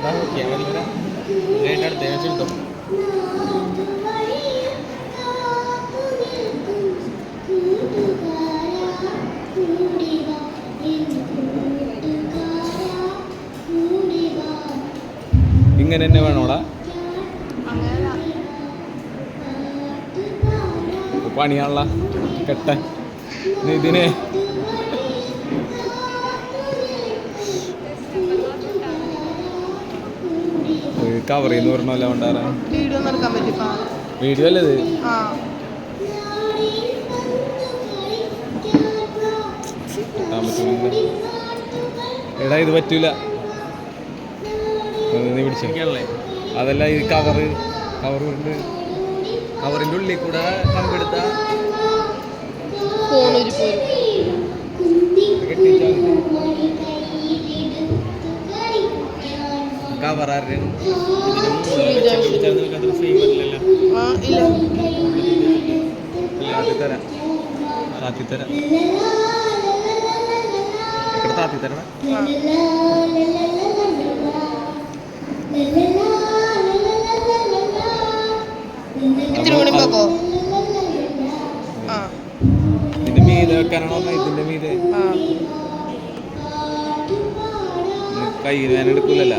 camera അടുത്ത ഇങ്ങനെ തന്നെ വേണോടാ പണിയാണല്ല കെട്ടൻ ഇതിനെ കവർ ചെയ്യുന്ന പറഞ്ഞല്ല ഉണ്ടാകാൻ വീഡിയോ അല്ലേ ഇത് എടാ ഇത് പറ്റൂല നീ പിടിച്ചേ അതല്ല ഇത് കവറിൻ്റെ ഉള്ളിൽ കൂടെ കമ്പെടുത്ത കവറാരുടെ തരാം താത്തിത്തരാം ഇവിടെ താത്തിത്തരണം ഇതിന്റെ മീതെ വെക്കാനാണോ ഇതിന്റെ മീതെ കയ്യിൽ ഞാൻ എടുക്കൂലല്ല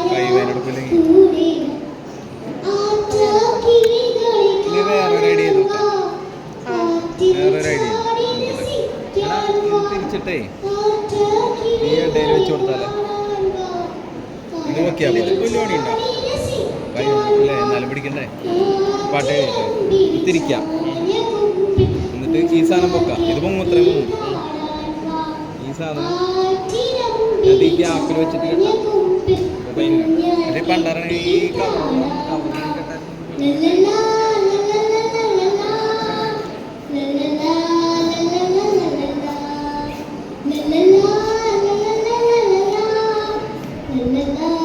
കൈ വേനെടുക്കില്ലെങ്കിൽ ഇനി വേറൊരു ഐഡിയ നോക്കാം വേറൊരു ഐഡിയ തിരിച്ചിട്ടേ ഈ ഇടയിൽ വെച്ച് കൊടുത്താലേ ഇത് നോക്കിയാ പണി ഉണ്ടോ കൈ അല്ലേ എന്നാലും പിടിക്കണ്ടേ പാട്ട് തിരിക്കാം എന്നിട്ട് ഈ സാധനം പൊക്കാം ഇത് പൊങ്ങത്രയും പൊങ്ങും ഈ സാധനം ഈ ഗ്യാപ്പിൽ വെച്ചിട്ട് കെട്ടാം ഇത് പണ്ടാണ് ഈ കവറിന് കെട്ടാൻ la la la